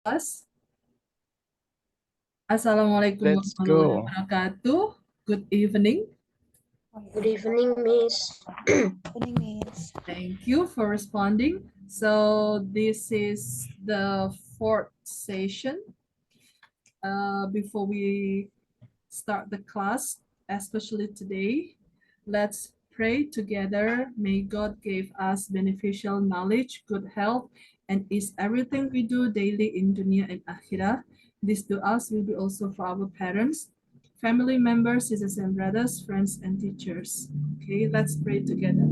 us. Assalamualaikum Let's warahmatullahi go. wabarakatuh. Good evening. Good evening, Miss. Good evening, Miss. Thank you for responding. So this is the fourth session. Before we start the class, especially today, let's pray together. May God give us beneficial knowledge, good health, and ease everything we do daily in dunya and akhirah. This to us will be also for our parents, family members, sisters and brothers, friends and teachers. Okay, let's pray together.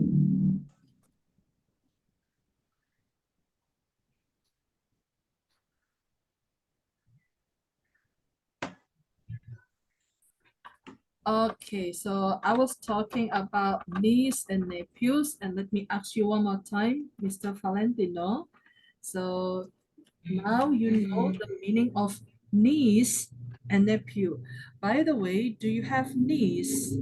Okay, so I was talking about niece and nephews, and let me ask you one more time, Mr. Valentino. So now you know the meaning of niece and nephew. By the way, do you have niece?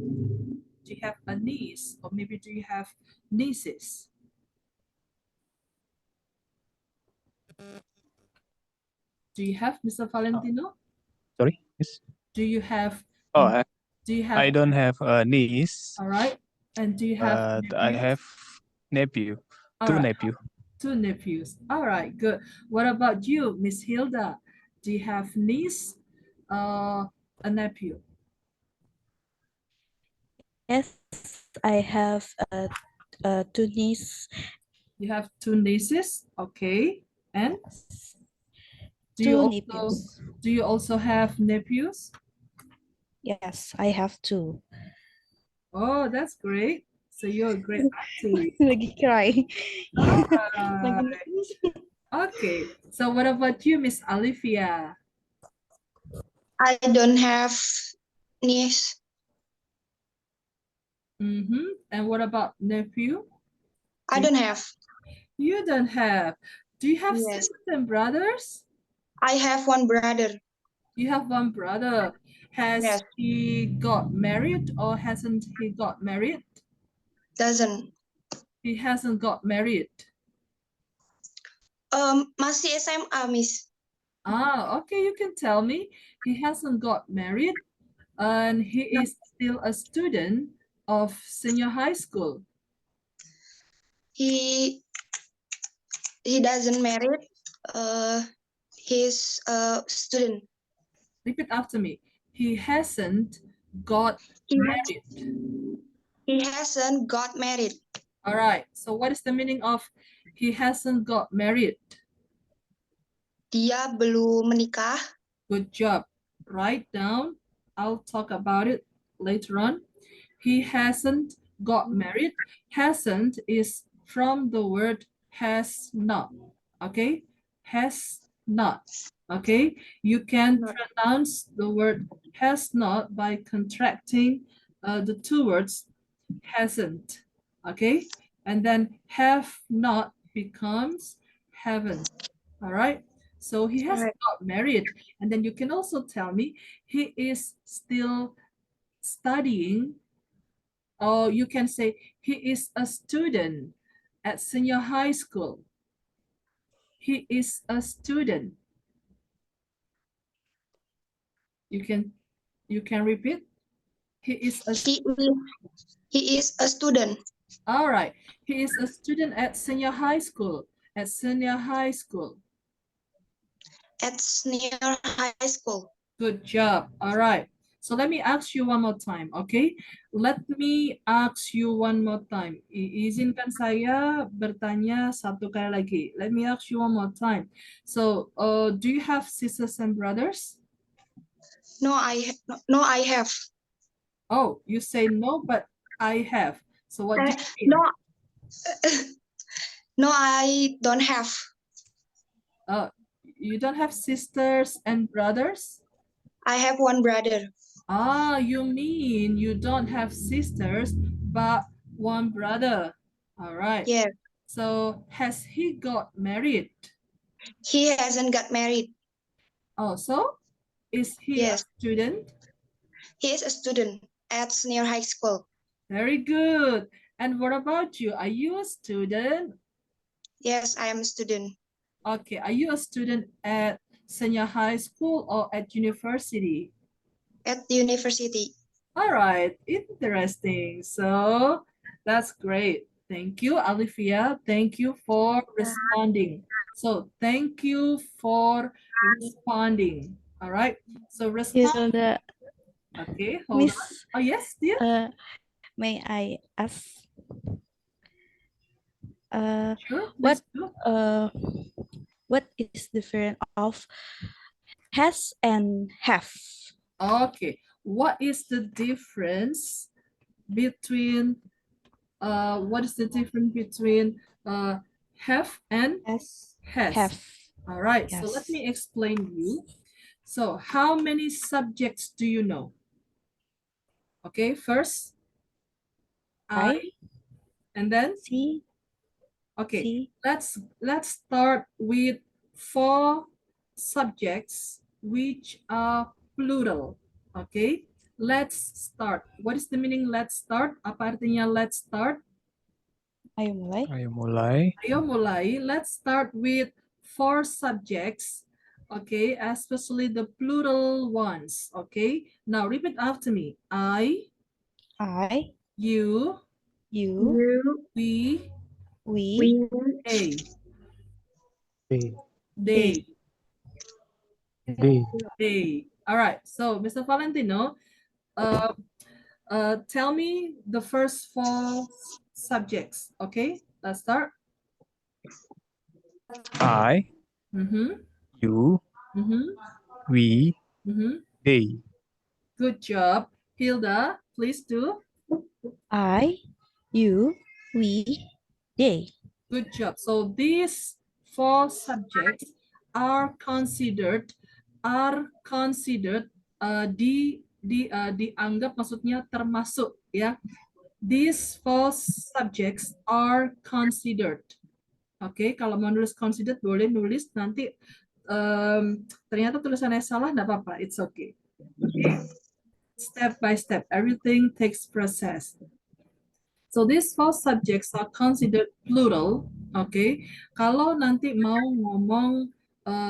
Do you have a niece? Or maybe do you have nieces? Do you have, Mr. Valentino? Sorry, yes. Do you have, Oh, do you I have, don't have a niece, all right. And do you have but I nephews? have nephew, All two right. nephew. Two nephews. All right, good. What about you, Miss Hilda? Do you have niece, a nephew? Yes, I have two nieces. You have two nieces, okay. And do you Two also nephews. do you also have nephews? Yes, I have two. Oh, that's great. So you're a great auntie. Lagi cry. All Lagi right. nangis. Okay. So what about you, Miss Olivia? I don't have niece. And what about nephew? I don't have. You don't have. Do you have Yes. sisters and brothers? I have one brother. You have one brother. Has Yes. he got married or hasn't he got married? Doesn't. He hasn't got married. Masih SMA, Miss. Ah, okay, you can tell me. He hasn't got married and he No. is still a student of senior high school. He doesn't married. He's a student. Repeat after me. He hasn't got He married. hasn't got married. All right. So what is the meaning of he hasn't got married? Dia belum menikah. Good job. Write down. I'll talk about it later on. He hasn't got married. Hasn't is from the word has not. Okay? Has not. Okay? You can pronounce the word has not by contracting the two words hasn't. Okay? And then have not becomes haven't. All right? So he has Alright. got married. And then you can also tell me he is still studying, or you can say he is a student at senior high school. He is a student. You can repeat. He is a He is a student. all right. He is a student at senior high school. At senior high school. At senior high school. Good job. All right. So let me ask you one more time, okay? Let me ask you one more time. Izinkan saya bertanya satu kali lagi. Let me ask you one more time. So, do you have sisters and brothers? No, I have. Oh, you say no, but I have. So what do you mean? No, no, I don't have. You don't have sisters and brothers? I have one brother. Ah, you mean you don't have sisters, but one brother. All right. Yeah. So has he got married? He hasn't got married. Oh, so is he a Yes. student? He is a student at senior high school. Very good. And what about you? Are you a student? Yes, I am a student. Okay, are you a student at Senior high school or at university? At university. All right, interesting. So that's great. Thank you, Olivia. Thank you for responding. So thank you for responding. All right. So respond. Hilda, Okay, hold on. Miss, Oh, yes, dear. may I ask, uh, Sure. what Please do. what is different of has and have? Okay. What is the difference between what is the difference between have and Has, has? have. All right, so let Yes. me explain you. So how many subjects do you know? Okay, first I, and then See, okay, see, let's start with 4 subjects which are plural. Okay, let's start. What is the meaning let's start? Apa artinya let's start? ayo mulai. Ayo mulai. Ayo mulai. Let's start with 4 subjects. Okay, especially the plural ones. Okay, now repeat after me. I, you, you, we, we, they, D. they, D. they. All right, so Mr. Valentino, tell me the first 4 subjects. Okay, let's start. I, Mm-hmm, you, mm-hmm, we, mm-hmm. they. Good job. Hilda, please do. I, you, we, they. Good job. So these 4 subjects are considered dianggap maksudnya termasuk ya. These 4 subjects are considered. Oke, kalau mau nulis considered boleh nulis nanti ternyata tulisannya salah enggak apa-apa. It's okay. Okay. Step by step, everything takes process. So these 4 subjects are considered plural. Okay, kalau nanti mau ngomong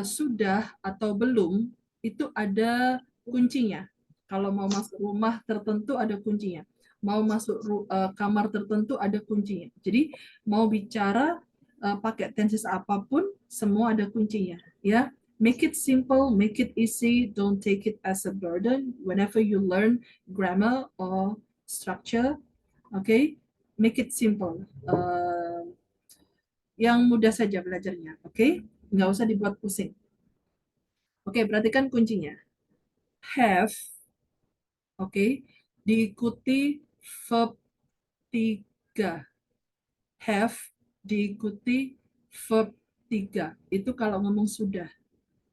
sudah atau belum, itu ada kuncinya. Kalau mau masuk rumah tertentu ada kuncinya. Mau masuk kamar tertentu ada kuncinya. Jadi mau bicara pakai tenses apapun, semua ada kuncinya. Ya, make it simple, make it easy. Don't take it as a burden. Whenever you learn grammar or structure, okay, make it simple. Yang mudah saja belajarnya, oke? Nggak usah dibuat pusing. Oke, perhatikan kuncinya. Have, oke, diikuti verb 3. Have diikuti verb 3. Itu kalau ngomong sudah.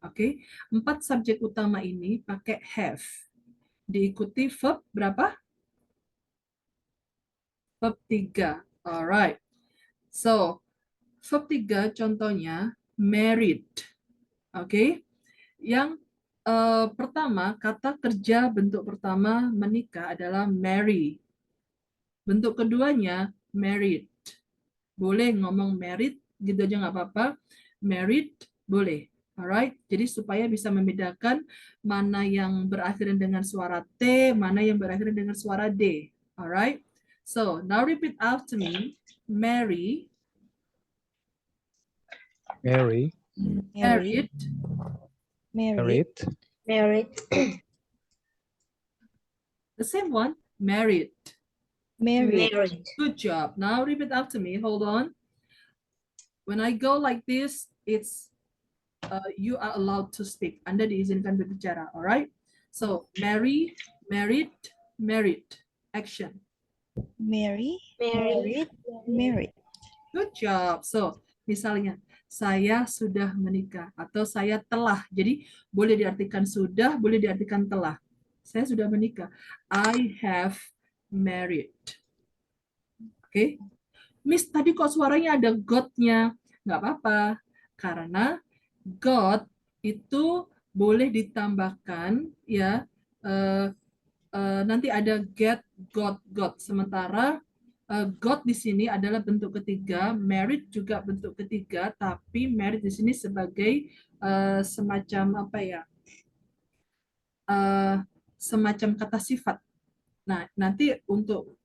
Oke, 4 subjek utama ini pakai have. Diikuti verb berapa? Verb 3. Alright. So, verb 3 contohnya married. Oke. Yang pertama, kata kerja bentuk pertama menikah adalah marry. Bentuk keduanya married. Boleh ngomong married gitu aja nggak apa-apa. Married boleh. Alright. Jadi supaya bisa membedakan mana yang berakhiran dengan suara T, mana yang berakhiran dengan suara D. Alright. So, now repeat after me. Marry, Mary, married, Married, married, the same one, married. married, Good job. Now repeat after me. Hold on. When I go like this, it's you are allowed to speak. Anda diizinkan berbicara. Alright. So marry, married, married. Action. married, married. Good job. So misalnya saya sudah menikah atau saya telah. Jadi boleh diartikan sudah, boleh diartikan telah. Saya sudah menikah. I have married. Oke. Miss, tadi kok suaranya ada got-nya? Nggak apa-apa. Karena got itu boleh ditambahkan ya. Nanti ada get, got. Sementara got di sini adalah bentuk ketiga, married juga bentuk ketiga, tapi married di sini sebagai semacam apa ya? Semacam kata sifat. Nah, nanti untuk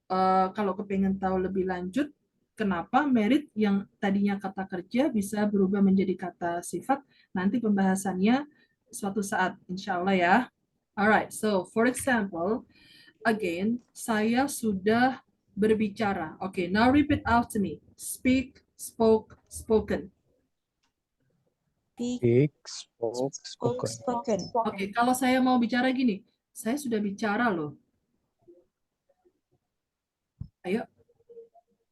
kalau kepengen tahu lebih lanjut, kenapa merit yang tadinya kata kerja bisa berubah menjadi kata sifat, nanti pembahasannya suatu saat, insya Allah ya. Alright, so for example, again, saya sudah berbicara. Okay, now repeat after me. Speak, spoke, spoken. Speak, spoke, spoken. Spoken. Okay, kalau saya mau bicara gini, saya sudah bicara loh. Ayo.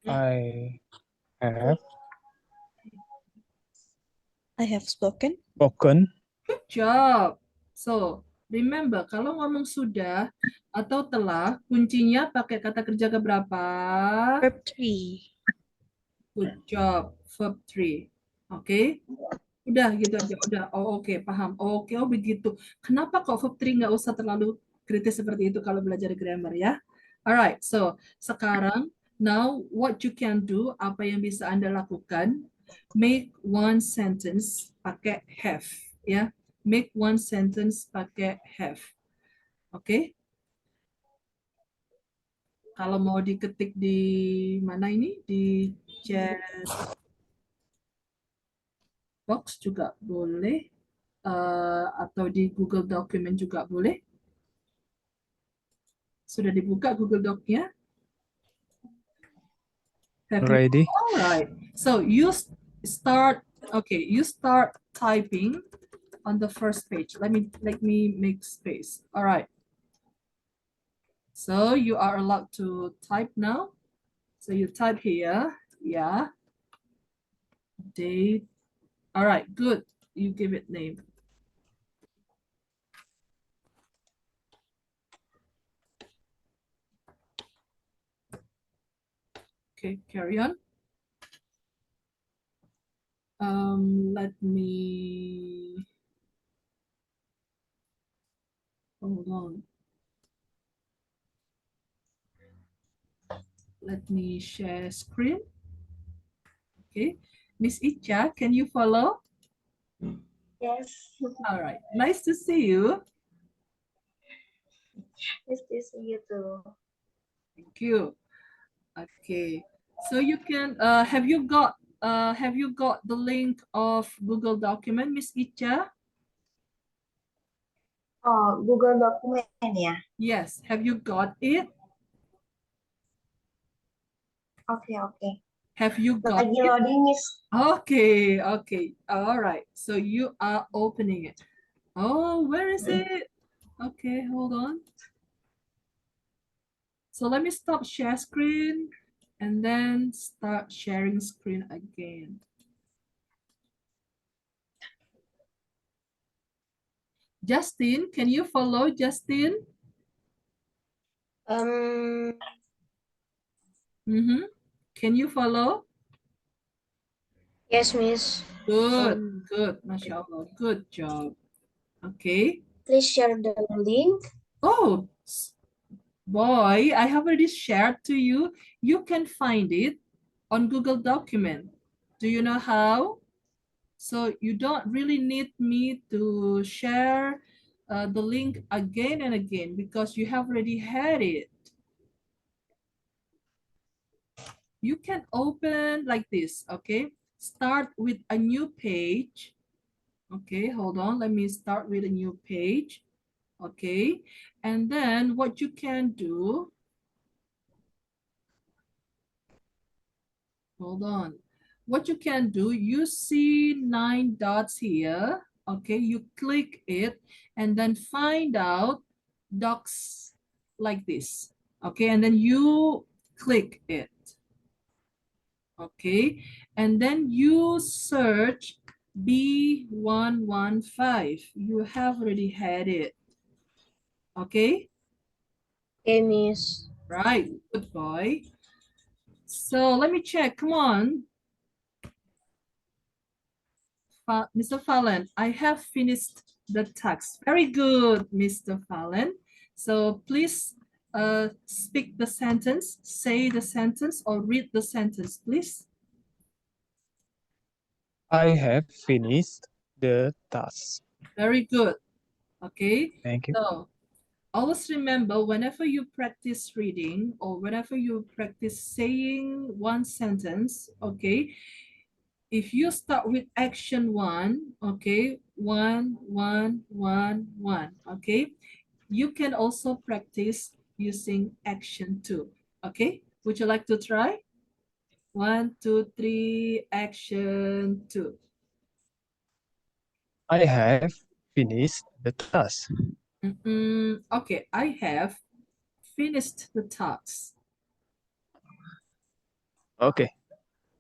I have spoken. spoken. Good job. So, remember, kalau ngomong sudah atau telah, kuncinya pakai kata kerja keberapa? Verb 3. Good job. Verb 3. Oke. Udah gitu aja. Udah. Oh, oke. Paham. Oke, oh begitu. Kenapa kok verb 3 nggak usah terlalu kritis seperti itu kalau belajar grammar ya? Alright. So, sekarang, now what you can do, apa yang bisa Anda lakukan, make one sentence pakai have. Ya. Make one sentence pakai have. Oke? Kalau mau diketik di mana ini? Di chat box juga boleh. Atau di Google Document juga boleh. Sudah dibuka Google Doc-nya? Have you? Ready? All right. So you start. Okay, you start typing on the first page. Let me make space. All right. So you are allowed to type now. So you type here. Yeah. Date. All right. Good. You give it name. Okay, carry on. Let me hold on. Let me share screen. Okay, Miss Icha, can you follow? Yes. All right, nice to see you. Nice to see you too. Thank you. Okay, so you can have you got the link of Google document, Miss Icha? Oh, Google Document ya? Yes, have you got it? Oke, oke. Have you got Lagi it? loading, Miss. Okay, okay. All right. So you are opening it. Oh, where is it? Okay, hold on. So let me stop share screen and then start sharing screen again. Justin, can you follow Justin? Can you follow? Yes, Miss. Good, good, Masya Allah, good job. Okay. Please share the link. Oh, boy, I have already shared to you. You can find it on Google document. Do you know how? So you don't really need me to share the link again and again because you have already had it. You can open like this, okay? Start with a new page. Okay, hold on. Let me start with a new page. Okay, and then what you can do, hold on. What you can do, you see 9 dots here. Okay, you click it and then find out docs like this. Okay, and then you click it. Okay, and then you search B115. You have already had it. Okay? Okay, Miss. Right, good boy. So let me check, come on. Mr. Fallon, I have finished the text. Very good, Mr. Fallon. So please speak the sentence, say the sentence, or read the sentence, please. I have finished the task. Very good. Okay. Thank you. So always remember, whenever you practice reading or whenever you practice saying one sentence, okay, if you start with action one, okay, one, okay, you can also practice using action two, okay? Would you like to try? 1, 2, 3, action two. I have finished the task. Okay, I have finished the task. Okay.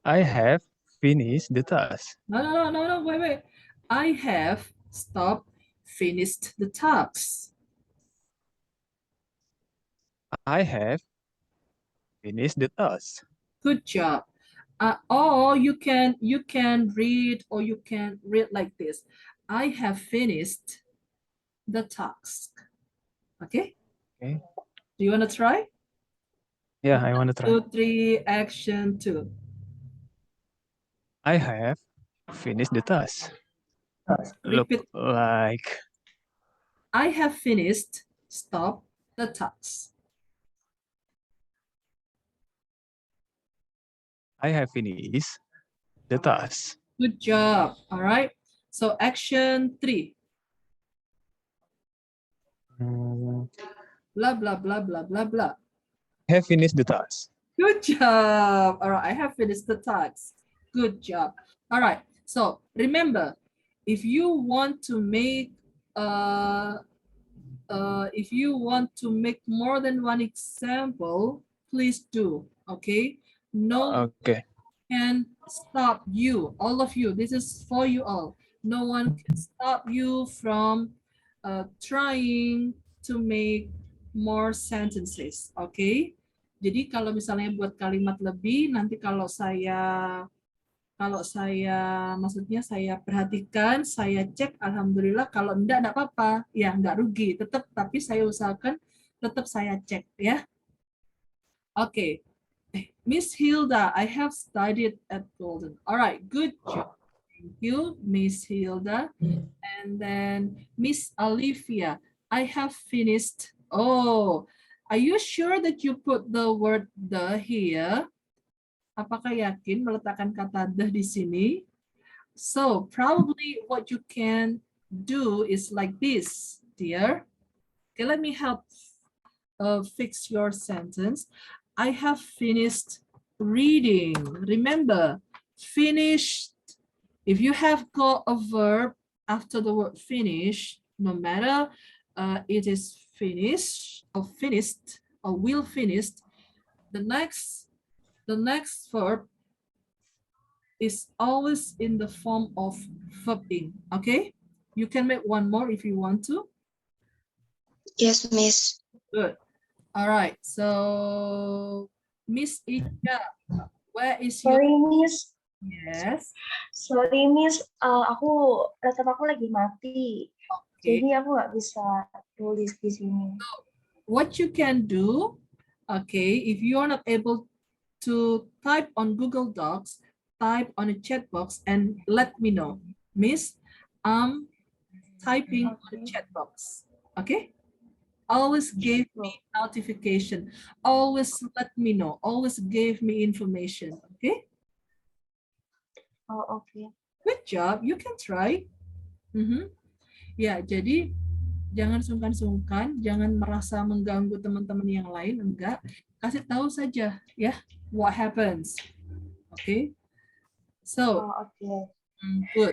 I have finished the task. No, wait. I have finished the task. I have finished the task. Good job. Or you can read, or you can read like this. I have finished the task. Okay? Okay. Do you want to try? Yeah, I want to try. 2, 3, action 2. I have finished the task. Look Repeat. like I have finished, stop the task. I have finished the task. Good job. All right. So action 3. Blah, blah, blah, blah, blah, blah. I have finished the task. Good job. All right, I have finished the task. Good job. All right, so remember, if you want to make more than one example, please do. Okay, no Okay. can stop you, all of you. This is for you all. No one can stop you from trying to make more sentences. Okay. Jadi kalau misalnya buat kalimat lebih, nanti maksudnya saya perhatikan, saya cek, alhamdulillah. Kalau enggak apa-apa, ya enggak rugi. Tetap, tapi saya usahakan tetap saya cek ya. Oke. Miss Hilda, I have studied at Golden. All right, good job. Thank you, Miss Hilda. And then Miss Olivia, I have finished. Oh, are you sure that you put the word the here? Apakah yakin meletakkan kata the di sini? So probably what you can do is like this, dear. Okay, let me help fix your sentence. I have finished reading. Remember, finished. If you have got a verb after the word finish, no matter it is finished or finished or will finished, the next verb is always in the form of verb ing. Okay, you can make one more if you want to. Yes, Miss. Good. All right, so Miss Ika, where is your... Sorry, Miss. Yes. Sorry, Miss. Laptop aku lagi mati. Okay. Jadi aku nggak bisa tulis di sini. What you can do, okay, if you are not able to type on Google Docs, type on a chat box and let me know. Miss, I'm typing on the chat box. Okay? Always give me notification. Always let me know. Always give me information. Okay? Oh, oke. Good job. You can try. Ya, jadi jangan sungkan-sungkan, jangan merasa mengganggu teman-teman yang lain, enggak. Kasih tahu saja ya what happens. Okay? So, Oh, oke. good.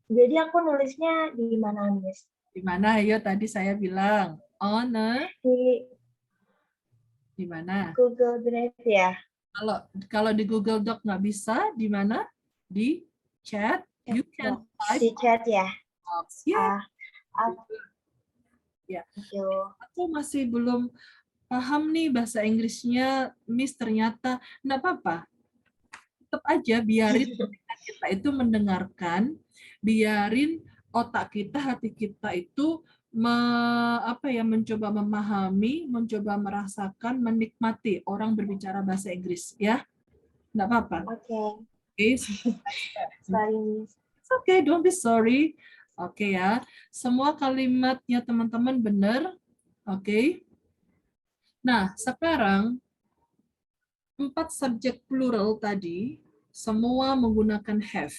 Jadi aku nulisnya di mana, Miss? Di mana? Ayo tadi saya bilang on di mana? Google Drive ya. Kalau di Google Doc nggak bisa, di mana? Di chat. You can type di chat ya. box. Yeah. Ya. Aku masih belum paham nih bahasa Inggrisnya, Miss, ternyata nggak apa-apa. Tetap aja biarin kita itu mendengarkan, biarin otak kita, hati kita itu mencoba memahami, mencoba merasakan, menikmati orang berbicara bahasa Inggris, ya. Nggak apa-apa. Oke. Okay, Sorry, Miss. it's okay, don't be sorry. Oke ya, semua kalimatnya teman-teman benar. Oke. Nah, sekarang 4 subjek plural tadi semua menggunakan have.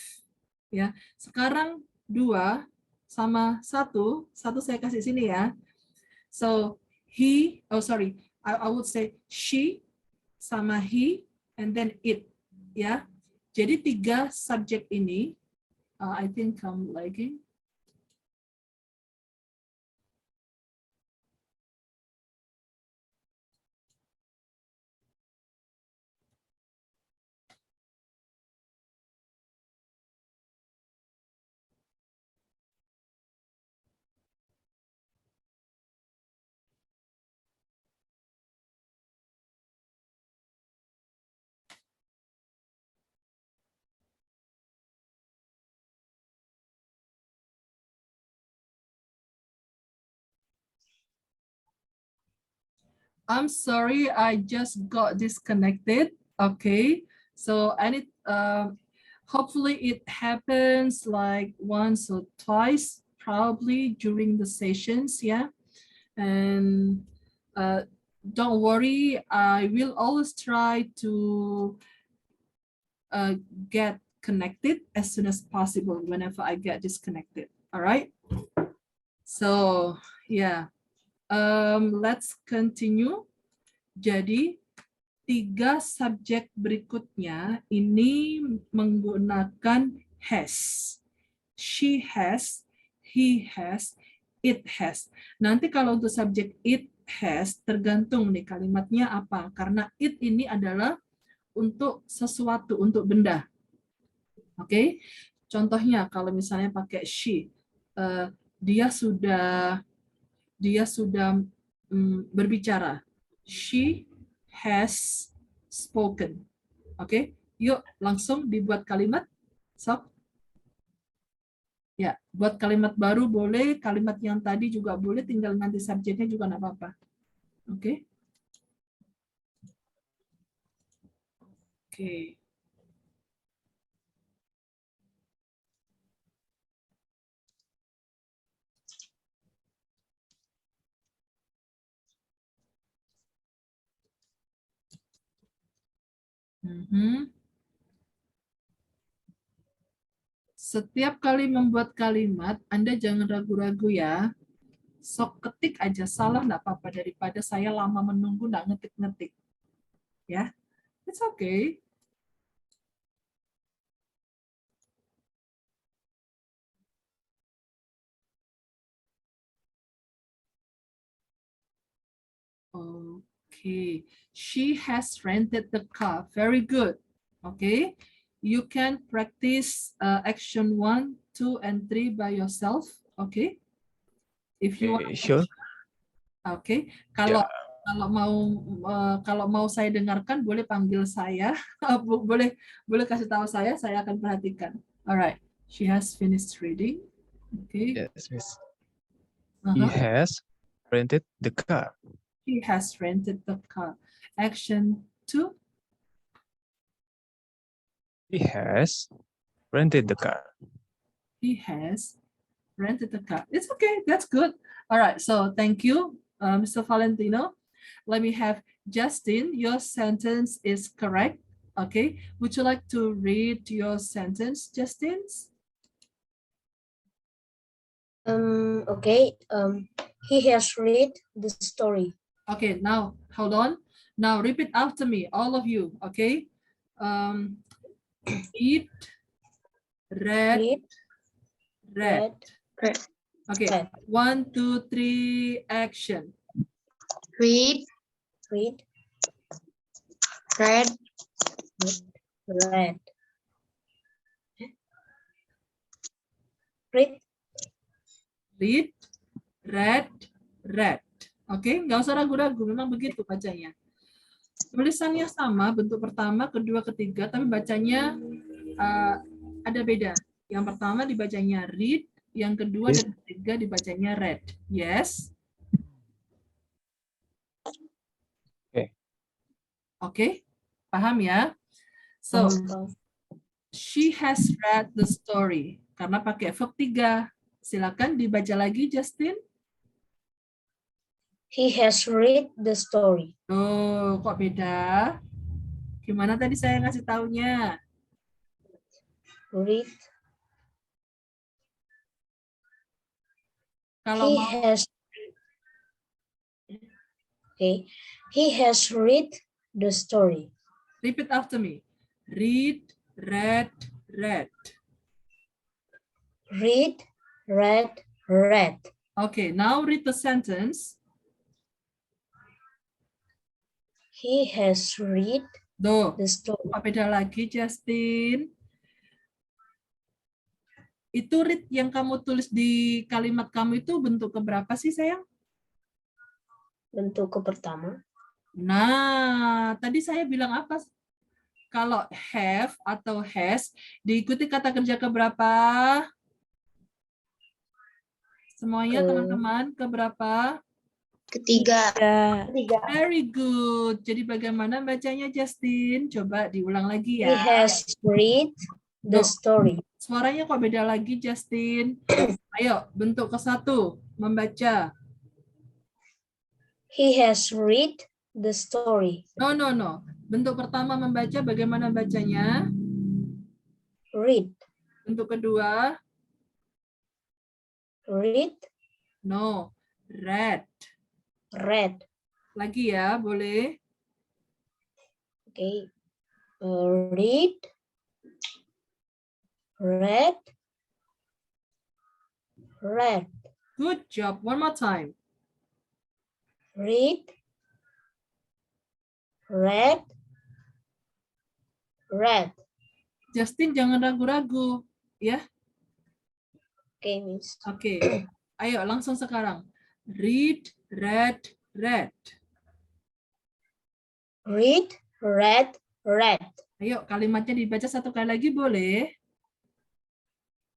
Ya, sekarang 2 sama 1 saya kasih sini ya. So I would say she sama he and then it. Ya, jadi 3 subjek ini. I think I'm lagging. I'm sorry, I just got disconnected. Okay, so hopefully it happens like once or twice, probably during the sessions, yeah. And don't worry, I will always try to get connected as soon as possible whenever I get disconnected. All right. So yeah. Let's continue. Jadi 3 subjek berikutnya ini menggunakan has. She has, he has, it has. Nanti kalau untuk subjek it has tergantung nih kalimatnya apa. Karena it ini adalah untuk sesuatu, untuk benda. Oke. Contohnya kalau misalnya pakai she, dia sudah berbicara. She has spoken. Oke, yuk langsung dibuat kalimat. Sok. Ya, buat kalimat baru boleh, kalimat yang tadi juga boleh, tinggal nanti subjeknya juga nggak apa-apa. Oke. Oke. Setiap kali membuat kalimat, Anda jangan ragu-ragu ya. Sok ketik aja, salah nggak apa-apa daripada saya lama menunggu nggak ngetik-ngetik. Ya, it's okay. Okay, she has rented the car. Very good. Okay, you can practice action 1, 2, and 3 by yourself. Okay, if you want. Sure. Okay, kalau mau saya dengarkan boleh panggil saya, boleh kasih tahu saya akan perhatikan. Alright, she has finished reading. Okay. Yes, Miss. He has rented the car. He has rented the car. Action 2. He has rented the car. He has rented the car. It's okay. That's good. All right. So thank you, Mr. Valentino. Let me have Justin. Your sentence is correct. Okay. Would you like to read your sentence, Justin? Okay. He has read the story. Okay. Now hold on. Now repeat after me, all of you. Okay. Read, read, read. Okay. Read. 1, 2, 3. Action. Read, Read. read, Read. Read. Read, read, read. Oke, nggak usah ragu-ragu, memang begitu bacanya. Tulisannya sama, bentuk pertama, kedua, ketiga, tapi bacanya ada beda. Yang pertama dibacanya read, Yang kedua dan ketiga dibacanya read. Yes? Oke. Oke? Paham ya? So, she has read the story. Karena pakai verb 3. Silakan dibaca lagi, Justin. He has read the story. Oh, kok beda? Gimana tadi saya ngasih taunya? Read. Kalau He mau has. Okay. He has read the story. repeat after me. Read, read, read. Read, read, read. Okay, now read the sentence. He has read Tuh, the story. apa beda lagi, Justin? Itu read yang kamu tulis di kalimat kamu itu bentuk keberapa sih, sayang? Bentuk ke pertama. Nah, tadi saya bilang apa? Kalau have atau has diikuti kata kerja keberapa? Semuanya teman-teman keberapa? Ketiga. Ketiga. Very good. Jadi bagaimana bacanya, Justin? Coba diulang lagi He ya. has read the Tuh. story. Suaranya kok beda lagi, Justin? Ayo, bentuk ke satu, membaca. He has read the story. No, no, no. Bentuk pertama membaca, bagaimana bacanya? Read. Bentuk kedua, Read. no. Read. Read. Lagi ya, boleh? Okay. Read. Read. Read. Good job. One more time. Read. Read. Read. Justin, jangan ragu-ragu. Ya, Okay, Miss. oke. Ayo, langsung sekarang. Read, read, read. Read. Read. Read. Ayo, kalimatnya dibaca satu kali lagi, boleh?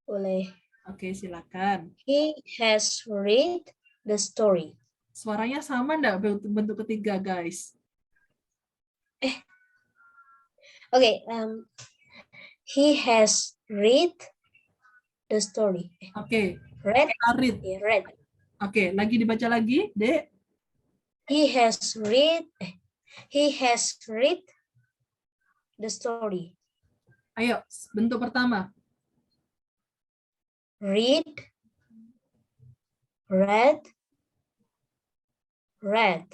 Boleh. Oke, silakan. He has read the story. Suaranya sama enggak bentuk ketiga, guys? Okay. He has read the story. Oke, Read. read. Yeah, read. Oke, lagi dibaca lagi, Dek. He has read. He has read the story. Ayo, bentuk pertama. Read. Read. Read.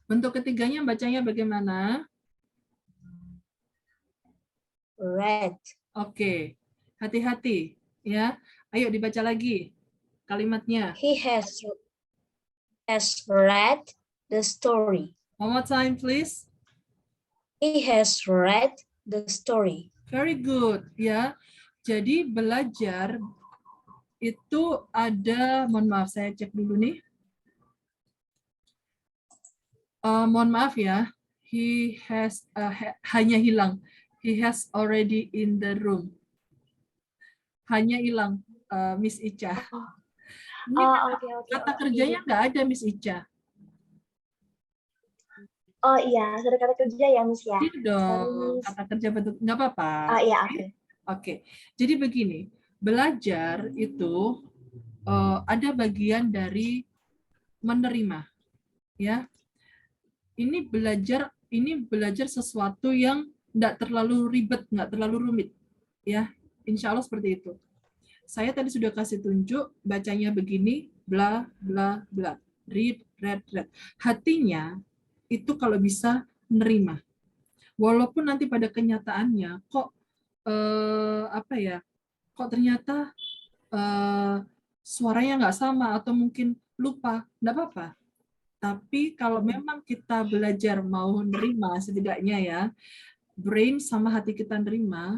Bentuk ketiganya bacanya bagaimana? Read. Oke, hati-hati ya. Ayo dibaca lagi kalimatnya. He has read the story. One more time, please. He has read the story. Very good ya. Jadi belajar itu ada, mohon maaf saya cek dulu nih. Mohon maaf ya. He has hanya hilang. He has already in the room. Hanya hilang, Miss Ica. Ini kata kerjanya nggak ada, Miss Ica. Oh iya, sudah kata kerja ya, Miss ya. Iya dong, Miss. kata kerja bentuk nggak apa-apa. Iya, oke. Oke, jadi begini, belajar itu ada bagian dari menerima, ya. Ini belajar sesuatu yang nggak terlalu ribet, nggak terlalu rumit, ya. Insya Allah seperti itu. Saya tadi sudah kasih tunjuk, bacanya begini, bla bla bla, read, read, read. Hatinya itu kalau bisa menerima. Walaupun nanti pada kenyataannya kok kok ternyata suaranya nggak sama atau mungkin lupa, nggak apa-apa. Tapi kalau memang kita belajar mau nerima setidaknya ya, brain sama hati kita nerima,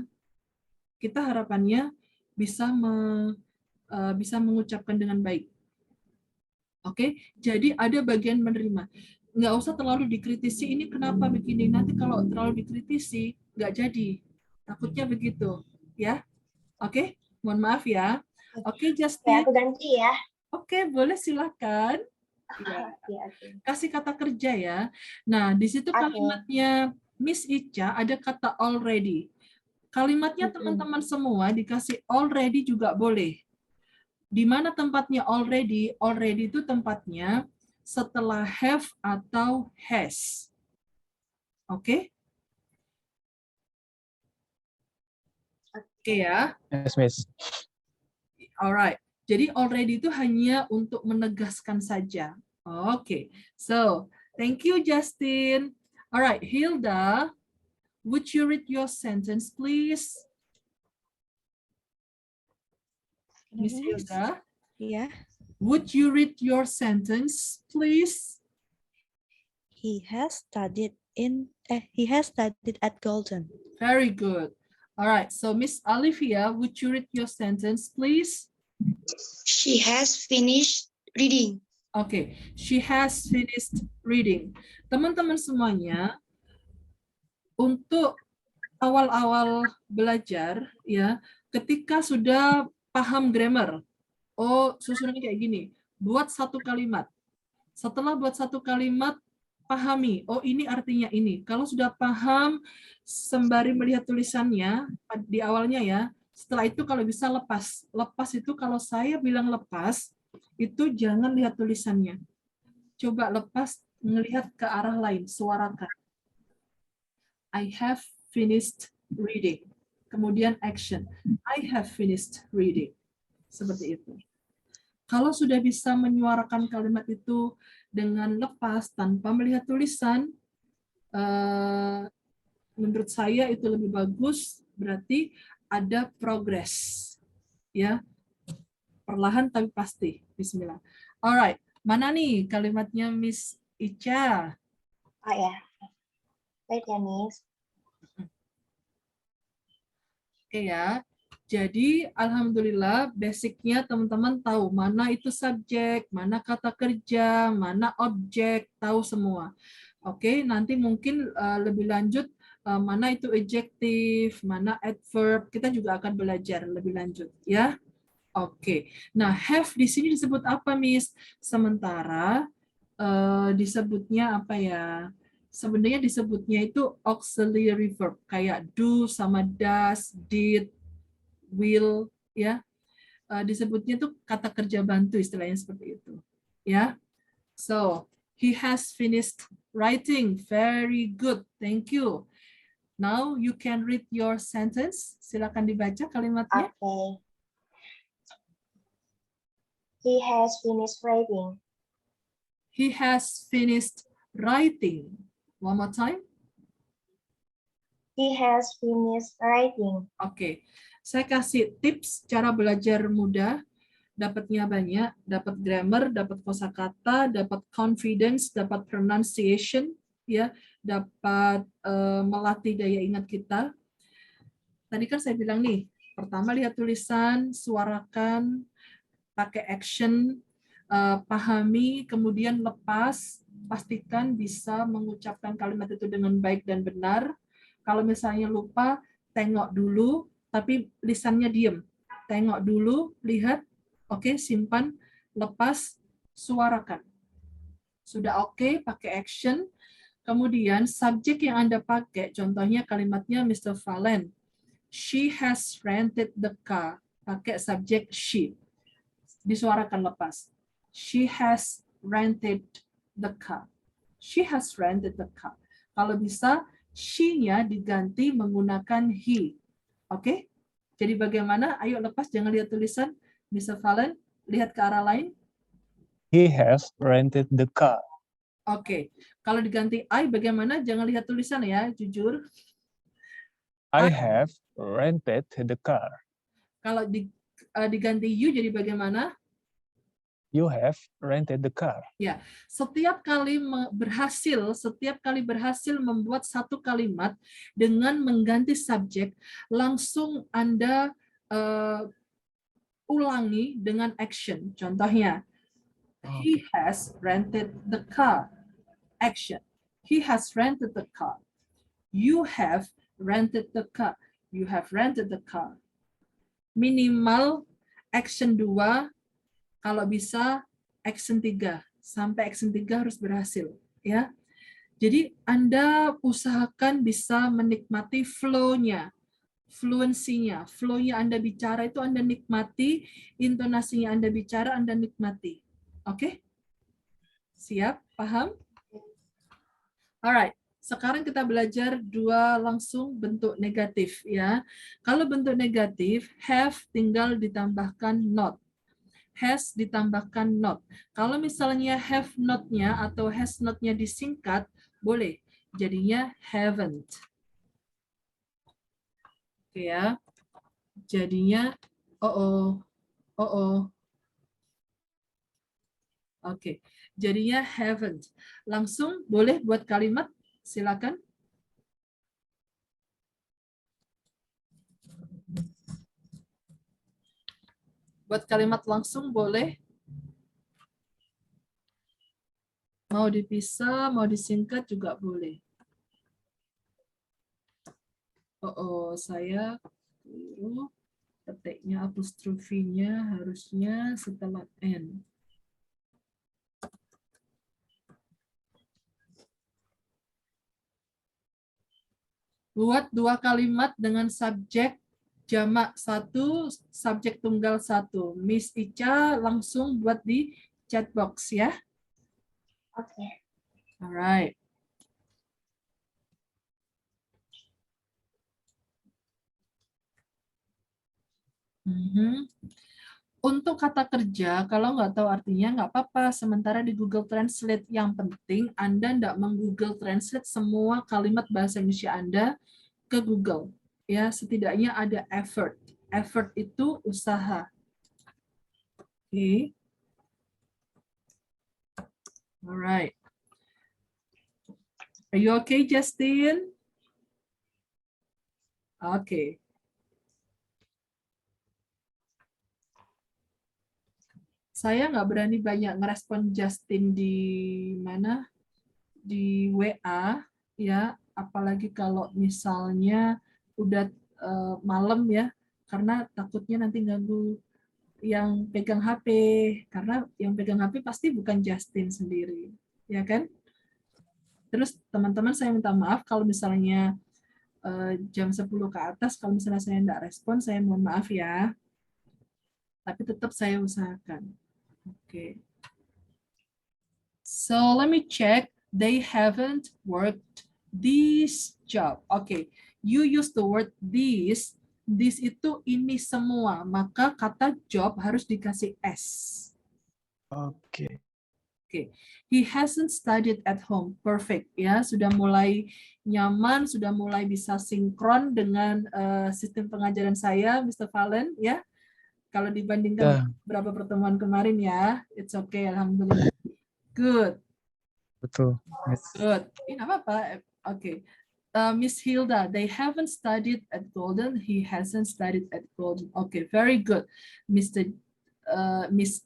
kita harapannya bisa mengucapkan dengan baik. Oke, jadi ada bagian menerima. Nggak usah terlalu dikritisi, ini kenapa begini, nanti kalau terlalu dikritisi, nggak jadi. Takutnya begitu, ya. Oke, mohon maaf ya. Oke, Ya, Justin. aku ganti ya. Oke, boleh silakan. Ya, Oke. kasih kata kerja ya. Nah, di situ Oke. kalimatnya Miss Ica ada kata already. Kalimatnya teman-teman semua dikasih already juga boleh. Di mana tempatnya already? Already itu tempatnya setelah have atau has. Oke? Oke ya. Yes, Miss. Alright. Jadi already itu hanya untuk menegaskan saja. Oke. So, thank you Justin. Alright, Hilda, would you read your sentence please? Miss Hilda, Yeah. would you read your sentence please? He has studied at Golden. Very good. Alright, so Miss Olivia, would you read your sentence please? She has finished reading. Oke, she has finished reading. Teman-teman semuanya, untuk awal-awal belajar, ya, ketika sudah paham grammar, oh susunannya kayak gini, buat satu kalimat. Setelah buat satu kalimat, pahami, oh ini artinya ini. Kalau sudah paham, sembari melihat tulisannya di awalnya ya, setelah itu kalau bisa lepas. Lepas itu kalau saya bilang lepas, itu jangan lihat tulisannya. Coba lepas, melihat ke arah lain, suarakan. I have finished reading. Kemudian action. I have finished reading. Seperti itu. Kalau sudah bisa menyuarakan kalimat itu dengan lepas tanpa melihat tulisan, menurut saya itu lebih bagus, berarti ada progres. Ya. Perlahan tapi pasti. Bismillah. Alright. Mana nih kalimatnya Miss Ica? Oh ya. Baik ya, Miss. Oke ya. Jadi alhamdulillah basicnya teman-teman tahu mana itu subjek, mana kata kerja, mana objek, tahu semua. Oke, nanti mungkin lebih lanjut mana itu adjective, mana adverb, kita juga akan belajar lebih lanjut ya. Oke. Nah, have di sini disebut apa, Miss? Sementara disebutnya apa ya? Sebenarnya disebutnya itu auxiliary verb kayak do sama does, did, will, ya. Disebutnya tuh kata kerja bantu istilahnya seperti itu. Ya. So, he has finished writing. Very good. Thank you. Now you can read your sentence. Silakan dibaca kalimatnya. Okay. He has finished writing. He has finished writing. One more time. He has finished writing. Oke. Saya kasih tips cara belajar mudah. Dapatnya banyak, dapat grammar, dapat kosakata, dapat confidence, dapat pronunciation, ya, dapat melatih daya ingat kita. Tadi kan saya bilang nih, pertama lihat tulisan, suarakan, pakai action, pahami, kemudian lepas, pastikan bisa mengucapkan kalimat itu dengan baik dan benar. Kalau misalnya lupa, tengok dulu, tapi lisannya diem. Tengok dulu, lihat, oke, simpan, lepas, suarakan. Sudah oke, pakai action. Kemudian subjek yang Anda pakai, contohnya kalimatnya Mr. Valen. She has rented the car. Pakai subjek she. Disuarakan lepas. She has rented the car. She has rented the car. Kalau bisa, she-nya diganti menggunakan he. Oke? Jadi bagaimana? Ayo lepas, jangan lihat tulisan. Mr. Valen, lihat ke arah lain. He has rented the car. Oke. Kalau diganti I, bagaimana? Jangan lihat tulisan ya, jujur. I have rented the car. Kalau diganti you, jadi bagaimana? You have rented the car. Ya, setiap kali berhasil membuat satu kalimat dengan mengganti subjek, langsung Anda ulangi dengan action. Contohnya, he has rented the car. Action. He has rented the car. You have rented the car. You have rented the car. Minimal action 2, kalau bisa action 3. Sampai action 3 harus berhasil. Ya. Jadi Anda usahakan bisa menikmati flow-nya, fluensinya. Flow-nya Anda bicara itu Anda nikmati, intonasinya Anda bicara Anda nikmati. Oke? Siap? Paham? Alright. Sekarang kita belajar dua langsung bentuk negatif ya. Kalau bentuk negatif, have tinggal ditambahkan not. Has ditambahkan not. Kalau misalnya have not-nya atau has not-nya disingkat, boleh. Jadinya haven't. Oke ya. Jadinya Oke. Jadinya haven't. Langsung boleh buat kalimat, silakan. Buat kalimat langsung boleh. Mau dipisah, mau disingkat juga boleh. Saya keliru. Petiknya apostrofinya harusnya setelah N. Buat dua kalimat dengan subjek jamak 1, subjek tunggal 1. Miss Ica langsung buat di chat box ya. Oke. Alright. Untuk kata kerja, kalau nggak tahu artinya nggak apa-apa. Sementara di Google Translate yang penting Anda nggak meng-Google Translate semua kalimat bahasa Indonesia Anda ke Google. Ya, setidaknya ada effort. Effort itu usaha. Oke. Alright. Are you okay, Justin? Okay. Saya nggak berani banyak ngerespon Justin di mana, di WA ya, apalagi kalau misalnya udah malam ya, karena takutnya nanti ganggu yang pegang HP, karena yang pegang HP pasti bukan Justin sendiri, ya kan? Terus teman-teman saya minta maaf kalau misalnya jam 10 ke atas, kalau misalnya saya nggak respon, saya mohon maaf ya. Tapi tetap saya usahakan. Okay. So let me check. They haven't worked this job. Okay. You use the word this. This itu ini semua. Maka kata job harus dikasih S. Oke. Okay. He hasn't studied at home. Perfect. Ya, sudah mulai nyaman, sudah mulai bisa sinkron dengan sistem pengajaran saya, Mr. Valen. Ya. Kalau dibandingkan berapa pertemuan kemarin ya, it's okay, alhamdulillah. Good. Betul. Good. Ini apa-apa. Okay. Miss Hilda, they haven't studied at Golden. He hasn't studied at Golden. Okay, very good. Miss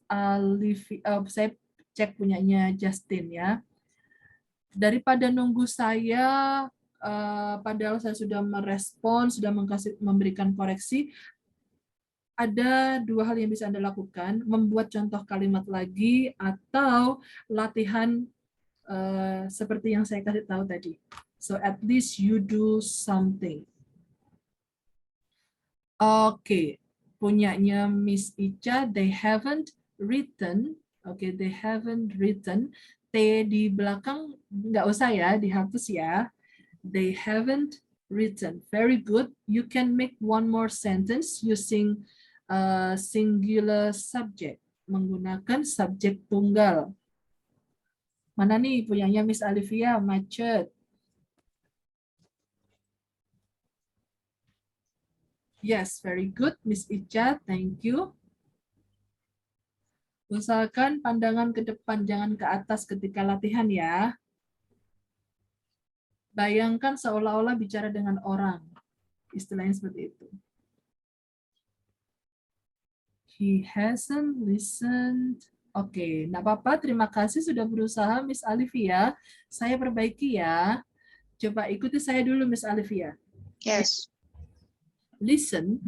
Alivia, saya cek punyanya Justin ya. Daripada nunggu saya, padahal saya sudah merespon, sudah memberikan koreksi, ada dua hal yang bisa Anda lakukan, membuat contoh kalimat lagi atau latihan seperti yang saya kasih tahu tadi. So at least you do something. Oke, punyanya Miss Ica, they haven't written. Oke, they haven't written. T di belakang nggak usah ya, dihapus ya. They haven't written. Very good. You can make one more sentence using singular subject, menggunakan subjek tunggal. Mana nih punyanya Miss Alivia? Macet. Yes, very good, Miss Ica. Thank you. Usahakan pandangan ke depan, jangan ke atas ketika latihan ya. Bayangkan seolah-olah bicara dengan orang. Istilahnya seperti itu. He hasn't listened. Oke, enggak apa-apa. Terima kasih sudah berusaha, Miss Alivia. Saya perbaiki ya. Coba ikuti saya dulu, Miss Alivia. Yes. Listen.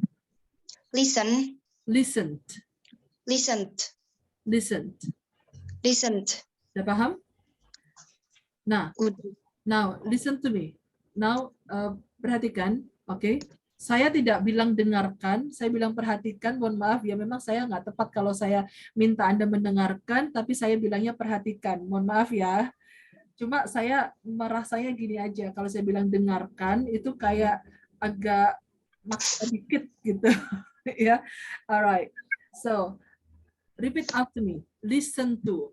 Listen. Listened. listened, listened. listened. Sudah paham? Nah, Udah. now listen to me. Now perhatikan, oke? Saya tidak bilang dengarkan, saya bilang perhatikan. Mohon maaf ya, memang saya nggak tepat kalau saya minta Anda mendengarkan, tapi saya bilangnya perhatikan. Mohon maaf ya. Cuma saya merasanya gini aja, kalau saya bilang dengarkan itu kayak agak maksa dikit gitu. Ya, alright. So repeat after me. Listen to.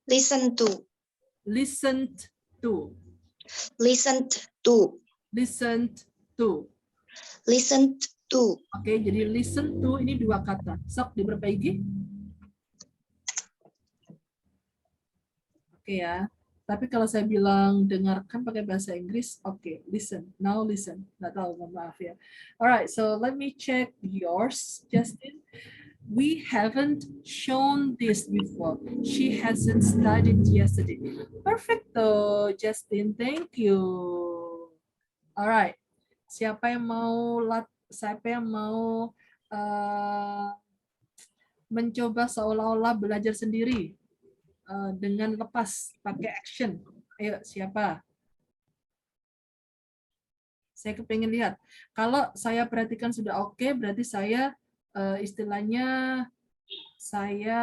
Listen to, Listened to. listened to, Listened to. listened to. Oke, jadi listen to ini dua kata. Sok diperbaiki. Oke ya. Tapi kalau saya bilang dengarkan pakai bahasa Inggris, oke, listen. Now listen. Nggak tahu, mohon maaf ya. Alright, so let me check yours, Justin. We haven't shown this before. She hasn't studied yesterday. Perfecto, Justin. Thank you. Alright. Siapa yang mau mencoba seolah-olah belajar sendiri dengan lepas pakai action? Ayo, siapa? Saya kepingin lihat. Kalau saya perhatikan sudah oke, berarti saya istilahnya saya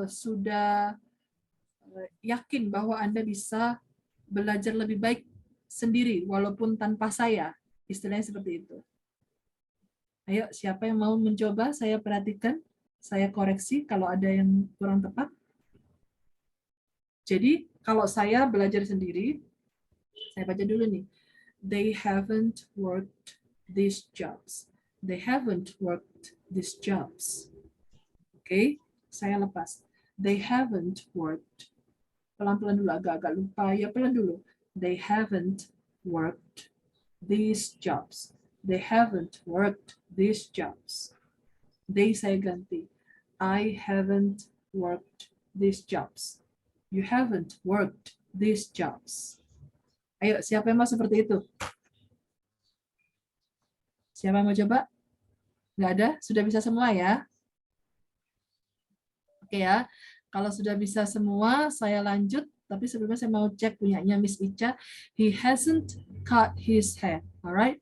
sudah yakin bahwa Anda bisa belajar lebih baik sendiri walaupun tanpa saya. Istilahnya seperti itu. Ayo, siapa yang mau mencoba? Saya perhatikan, saya koreksi kalau ada yang kurang tepat. Jadi, kalau saya belajar sendiri, saya baca dulu nih. They haven't worked these jobs. They haven't worked these jobs. Oke, saya lepas. They haven't worked. Pelan-pelan dulu, agak-agak lupa. Ya, pelan dulu. They haven't worked these jobs. They haven't worked these jobs. They saya ganti. I haven't worked these jobs. You haven't worked these jobs. Ayo, siapa yang mau seperti itu? Siapa yang mau coba? Nggak ada? Sudah bisa semua ya? Oke ya. Kalau sudah bisa semua, saya lanjut. Tapi sebelumnya saya mau cek punyanya Miss Ica. He hasn't cut his hair. Alright?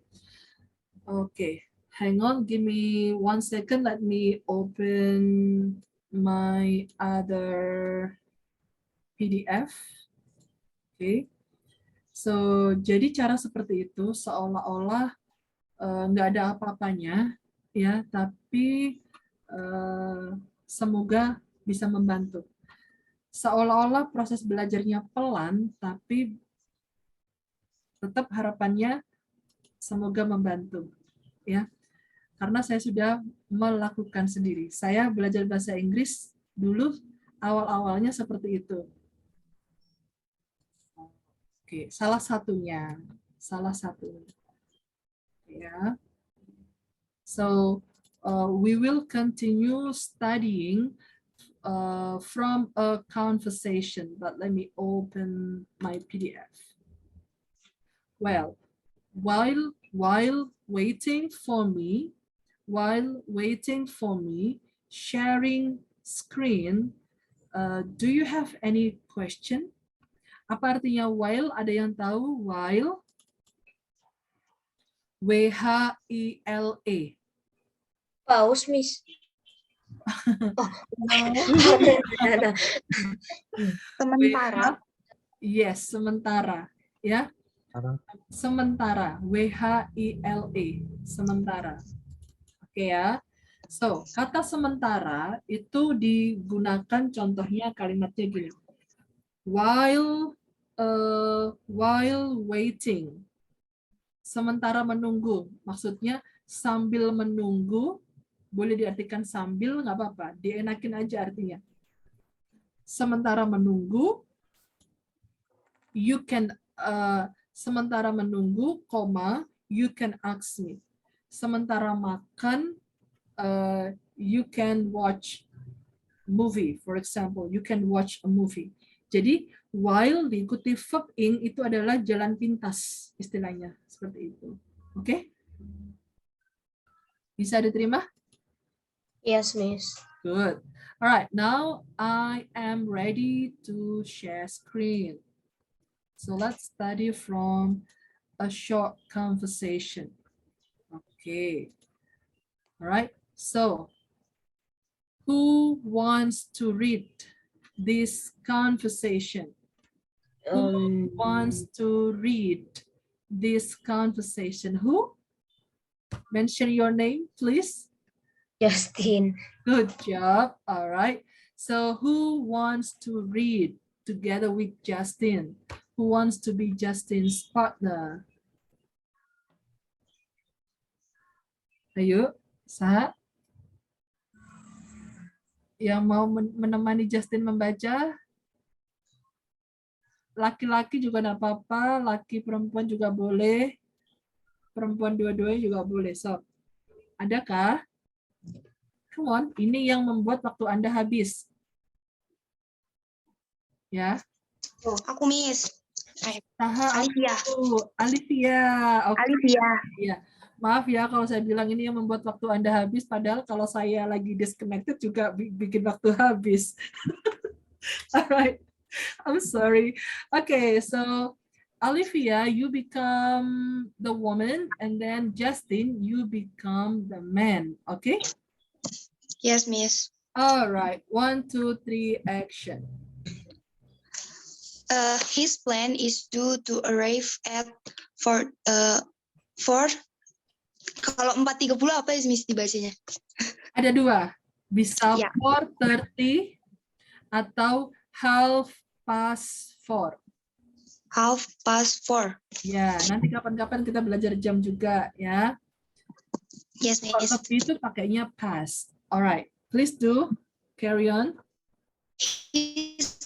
Okay. Hang on. Give me 1 second. Let me open my other PDF. Okay. So, jadi cara seperti itu seolah-olah nggak ada apa-apanya, ya, tapi semoga bisa membantu. Seolah-olah proses belajarnya pelan, tapi tetap harapannya semoga membantu, ya. Karena saya sudah melakukan sendiri. Saya belajar bahasa Inggris dulu awal-awalnya seperti itu. Oke, salah satunya. Ya. So we will continue studying from a conversation, but let me open my PDF. Well, while waiting for me, sharing screen, do you have any question? Apa artinya while? Ada yang tahu while? W-H-I-L-E. Pause, Miss. Oh, ada. Sementara. Yes, sementara. Ya. Sementara. W-H-I-L-E. Sementara. Oke ya. So, kata sementara itu digunakan contohnya kalimatnya gini. While waiting. Sementara menunggu. Maksudnya sambil menunggu, boleh diartikan sambil, nggak apa-apa. Dienakin aja artinya. Sementara menunggu, you can, sementara menunggu, you can ask me. Sementara makan, you can watch movie, for example. You can watch a movie. Jadi, while diikuti verb ing itu adalah jalan pintas, istilahnya. Seperti itu. Oke? Bisa diterima? Yes, Miss. Good. All right, now I am ready to share screen. So let's study from a short conversation. Okay. All right. So who wants to read this conversation? Who wants to read this conversation? Who? Mention your name, please. Justin. Good job. All right. So who wants to read together with Justin? Who wants to be Justin's partner? Ayo, Sa. Yang mau menemani Justin membaca? Laki-laki juga enggak apa-apa, laki perempuan juga boleh. Perempuan dua-duanya juga boleh. So, adakah? Come on, ini yang membuat waktu Anda habis. Ya. Aku Miss. Taha Alivia. Alivia. Oke. Alivia. Ya. Maaf ya kalau saya bilang ini yang membuat waktu Anda habis, padahal kalau saya lagi disconnected juga bikin waktu habis. Alright, I'm sorry. Okay, so Olivia, you become the woman, and then Justin, you become the man. Okay. Yes, Miss. All right. 1, 2, 3, action. His plan is due to arrive at 4. Kalau 4.30 apa ya Miss dibacanya? Ada dua, bisa Ya. 4:30 atau 4:30. 4:30. Ya, nanti kapan-kapan kita belajar jam juga ya. Yes, Kalau Miss. lebih itu pakainya past. Alright, please do carry on. His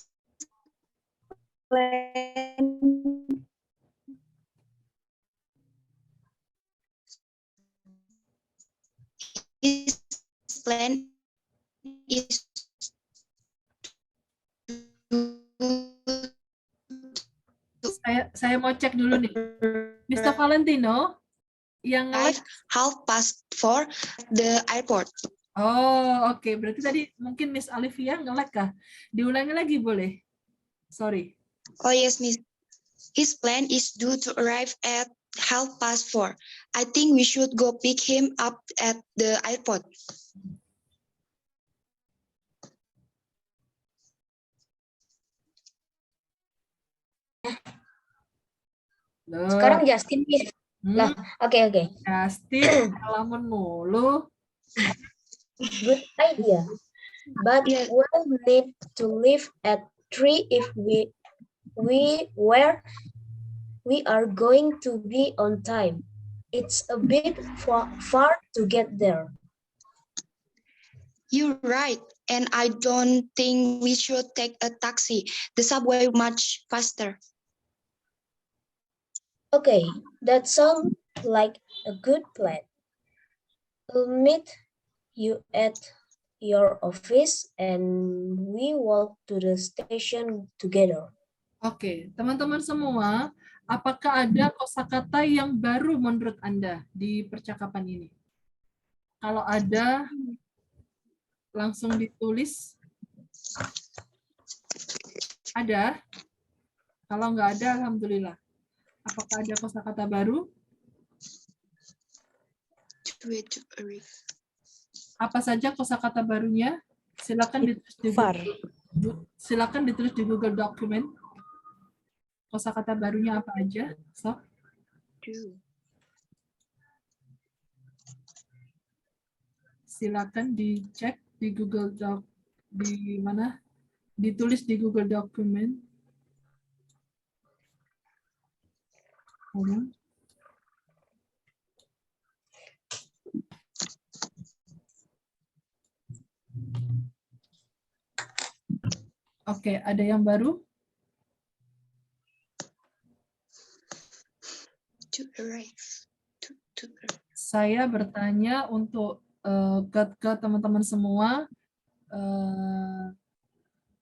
his plan is Saya mau cek dulu nih, Mr. Valentino yang arrive 4:30 at the airport. Oh, oke. Berarti tadi mungkin Miss Olivia nge-lag kah? Diulangi lagi boleh? Sorry. Oh yes, Miss. His plan is due to arrive at 4:30. I think we should go pick him up at the airport. Loh, Sekarang Justin, Miss. Lah, oke. Justin, ngelamun mulu. Good idea. But Yeah. we'll need to leave at 3 if we are going to be on time. It's a bit far to get there. You're right. And I don't think we should take a taxi. The subway much faster. Okay, that sounds like a good plan. We'll meet you at your office and we walk to the station together. Oke, teman-teman semua, apakah ada kosakata yang baru menurut Anda di percakapan ini? Kalau ada, langsung ditulis. Ada? Kalau nggak ada, alhamdulillah. Apakah ada kosakata baru? Apa saja kosakata barunya? Silakan ditulis di Far. silakan ditulis di Google Document. Kosakata barunya apa aja? So. Silakan dicek di Google Doc, di mana? Ditulis di Google Document. Oke, ada yang baru? Saya bertanya untuk ke teman-teman semua,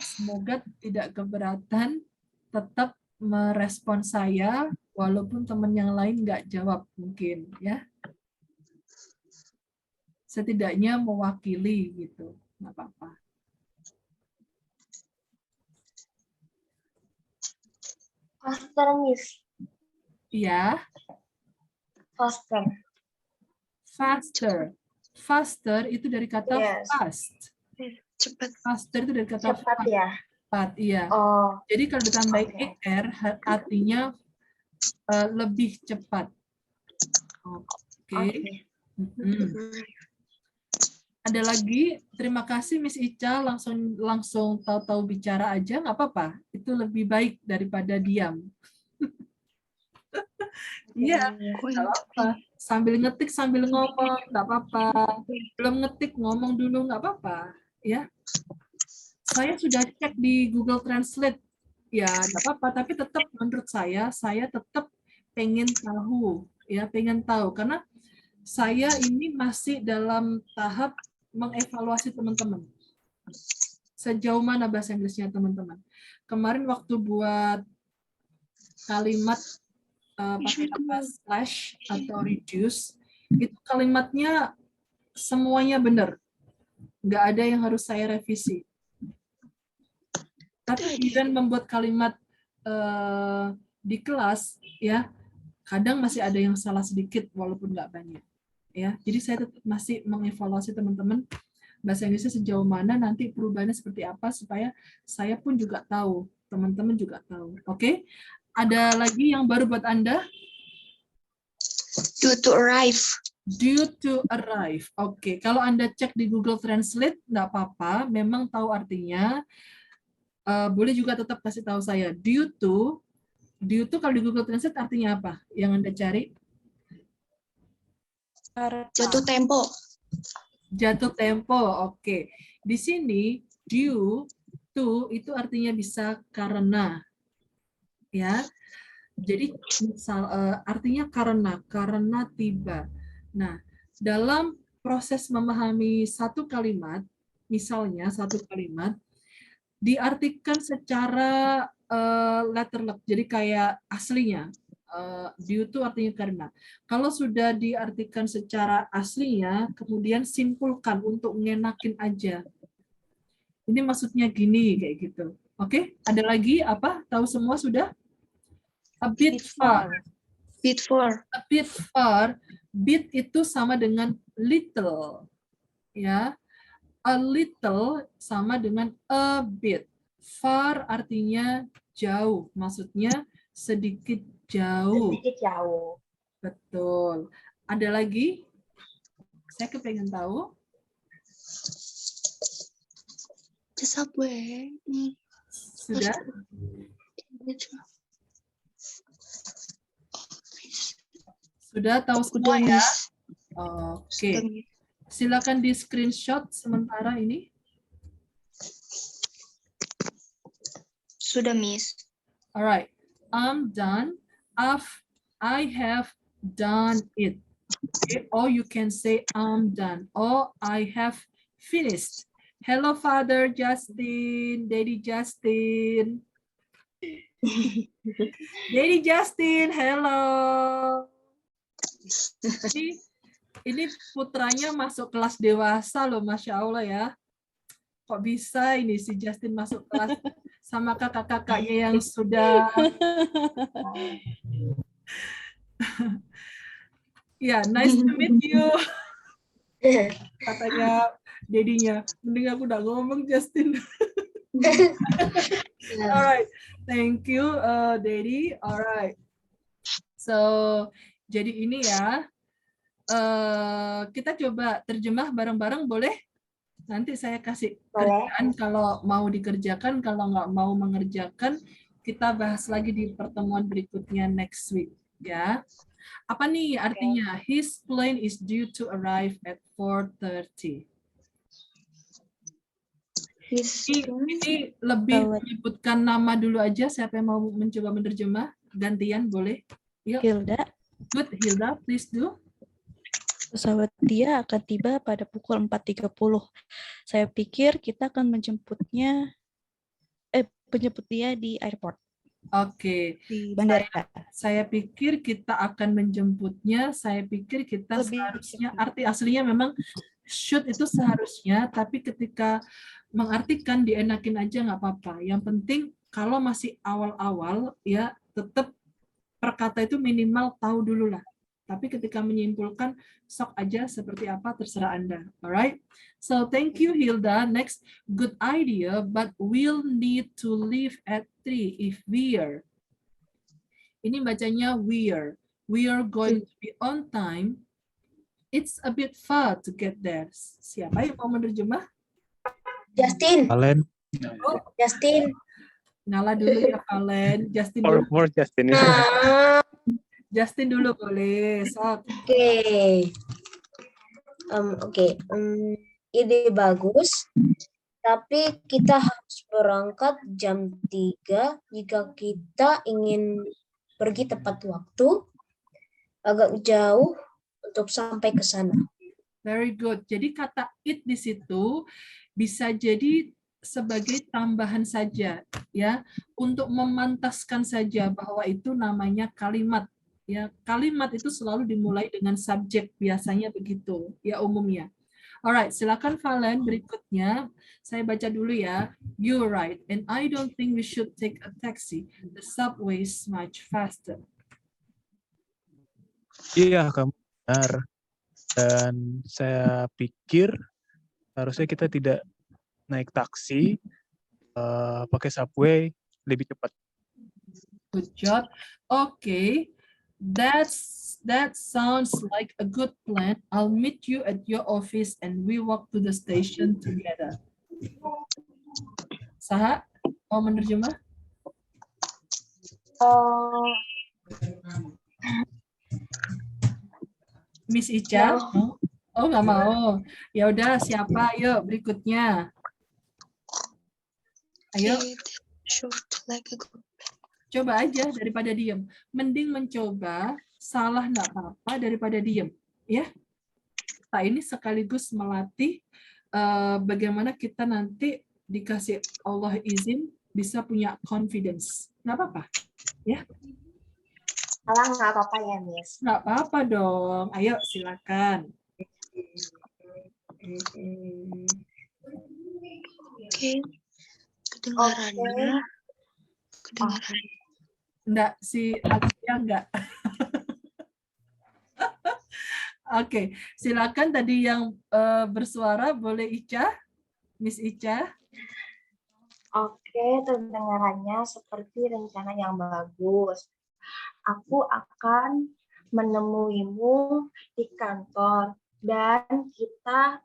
semoga tidak keberatan, tetap merespon saya, walaupun teman yang lain nggak jawab mungkin, ya. setidaknya mewakili gitu, nggak apa-apa. Faster, Miss. Iya, Faster. faster. Faster itu dari kata Yes. fast. Cepat. Faster itu dari kata Cepat ya. cepat, iya. Oh, Jadi kalau ditambahin Oke. er artinya lebih cepat. Oke. oke. Mm-mm. Ada lagi? Terima kasih Miss Ica, langsung tahu-tahu bicara aja, nggak apa-apa. Itu lebih baik daripada diam. Iya, nggak apa-apa. Sambil ngetik sambil ngomong, nggak apa-apa. Belum ngetik ngomong dulu, nggak apa-apa. Ya, saya sudah cek di Google Translate. Ya, nggak apa-apa. Tapi tetap menurut saya tetap pengen tahu, ya, pengen tahu karena saya ini masih dalam tahap mengevaluasi teman-teman. Sejauh mana bahasa Inggrisnya teman-teman. Kemarin waktu buat kalimat pakai kata slash atau reduce, itu kalimatnya semuanya benar. Nggak ada yang harus saya revisi. Tapi kemudian membuat kalimat di kelas, ya, kadang masih ada yang salah sedikit walaupun nggak banyak. Ya, jadi saya tetap masih mengevaluasi teman-teman bahasa Inggrisnya sejauh mana, nanti perubahannya seperti apa supaya saya pun juga tahu, teman-teman juga tahu. Oke? Ada lagi yang baru buat Anda? Due to arrive. Due to arrive. Oke, kalau Anda cek di Google Translate nggak apa-apa, memang tahu artinya. Boleh juga tetap kasih tahu saya due to kalau di Google Translate artinya apa? Yang Anda cari? Jatuh tempo. Jatuh tempo, oke. Di sini due to itu artinya bisa karena, ya. Jadi misal artinya karena tiba. Nah, dalam proses memahami satu kalimat, misalnya satu kalimat diartikan secara letter luck, jadi kayak aslinya. Due to artinya karena. Kalau sudah diartikan secara aslinya, kemudian simpulkan untuk ngenakin aja. Ini maksudnya gini, kayak gitu. Oke, ada lagi apa? Tahu semua sudah? A bit far. Bit for. A bit far. Bit itu sama dengan little. Ya. A little sama dengan a bit. Far artinya jauh. Maksudnya sedikit jauh. Sedikit jauh. Betul. Ada lagi? Saya kepengen tahu. The subway. Sudah? Sudah tahu semua ya? Oke. Silakan di screenshot sementara ini. Sudah, Miss. Alright. I'm done. I have done it. Okay. Or you can say I'm done. Or I have finished. Hello, Father Justin. Daddy Justin. Daddy Justin, hello. Ini putranya masuk kelas dewasa loh, Masya Allah ya. Kok bisa ini si Justin masuk kelas sama kakak-kakaknya yang sudah... Ya, nice to meet you. Katanya dedinya, mending aku udah ngomong Justin. Alright, thank you, Daddy. Alright. So, jadi ini ya. Kita coba terjemah bareng-bareng, boleh? Nanti saya kasih kerjaan kalau mau dikerjakan, kalau nggak mau mengerjakan, kita bahas lagi di pertemuan berikutnya next week, ya. Apa nih artinya? His plane is due to arrive at 4:30. Ini lebih menyebutkan nama dulu aja. Siapa yang mau mencoba menerjemah? Gantian, boleh? Yuk. Hilda. Good, Hilda, please do. Pesawat dia akan tiba pada pukul 4.30. Saya pikir kita akan menjemput dia di airport. Oke. Di bandara. Saya pikir kita akan menjemputnya. Saya pikir kita seharusnya, arti aslinya memang Should itu seharusnya, tapi ketika mengartikan dienakin aja nggak apa-apa. Yang penting kalau masih awal-awal ya tetap perkata itu minimal tahu dulu lah. Tapi ketika menyimpulkan, sok aja seperti apa terserah Anda. Alright? So thank you Hilda. Next, good idea, but we'll need to leave at 3 if we're. Ini bacanya we're. We are going to be on time. It's a bit far to get there. Siapa yang mau menerjemah? Justin, Valen. Justin. Ngalah dulu ya Valen. Justin dulu. For Justin. Justin dulu boleh. Sok. Oke. Ide bagus. Tapi kita harus berangkat jam 3 jika kita ingin pergi tepat waktu. Agak jauh untuk sampai ke sana. Very good. Jadi kata it di situ bisa jadi sebagai tambahan saja ya, untuk memantaskan saja bahwa itu namanya kalimat. Ya, kalimat itu selalu dimulai dengan subjek, biasanya begitu ya umumnya. Alright, silakan Valen berikutnya. Saya baca dulu ya. You're right, and I don't think we should take a taxi. The subway is much faster. Iya, kamu benar. Dan saya pikir harusnya kita tidak naik taksi, pakai subway lebih cepat. Good job. Okay, that sounds like a good plan. I'll meet you at your office and we walk to the station together. Saha, mau menerjemah? Miss Ica? No. Oh, nggak mau. Ya udah, siapa? Ayo berikutnya. Ayo. Sure, like a good. Coba aja daripada diem. Mending mencoba, salah nggak apa-apa daripada diem. Ya. Nah, ini sekaligus melatih bagaimana kita nanti dikasih Allah izin bisa punya confidence. Nggak apa-apa. Ya. Salah nggak apa-apa ya, Miss. Nggak apa-apa dong. Ayo, silakan. Oke. Kedengarannya. Enggak, si Alfia enggak. Oke, silakan tadi yang bersuara boleh Ica, Miss Ica. Oke, kedengarannya seperti rencana yang bagus. Aku akan menemuimu di kantor dan kita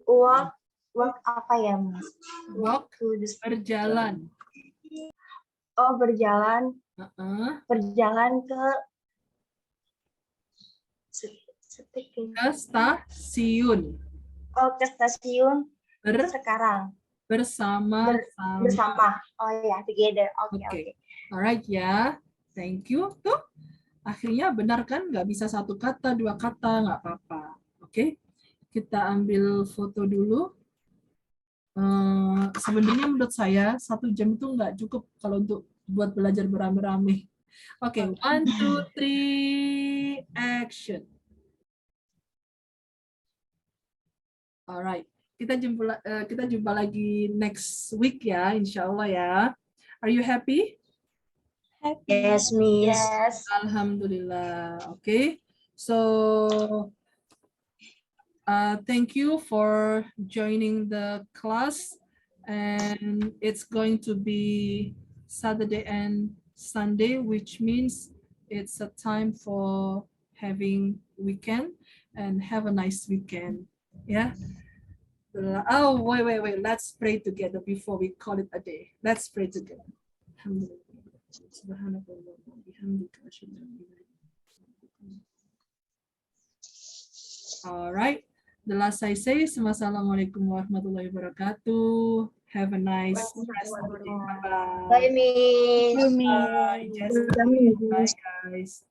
walk apa ya, Miss? Walk, To the berjalan. Oh, berjalan ke Stasiun. Oh, ke stasiun sekarang. Bersama. Oh ya, together. Oke. Alright ya. Thank you. Tuh. Akhirnya benar kan? Nggak bisa satu kata, dua kata, nggak apa-apa. Oke. Kita ambil foto dulu. Sebenarnya menurut saya 1 jam itu nggak cukup kalau untuk buat belajar beramai-ramai. Oke, 1, 2, 3, action. Alright. Kita jumpa lagi next week ya, insya Allah ya. Are you happy? Happy. Yes, Miss. Yes. Alhamdulillah. Okay. So thank you for joining the class, and it's going to be Saturday and Sunday, which means it's a time for having weekend, and have a nice weekend. Yeah. Oh, wait. Let's pray together before we call it a day. Let's pray together. All right. The last I say, Assalamualaikum warahmatullahi wabarakatuh. Have a nice rest of the day. Bye-bye. Bye, Miss. Bye, guys.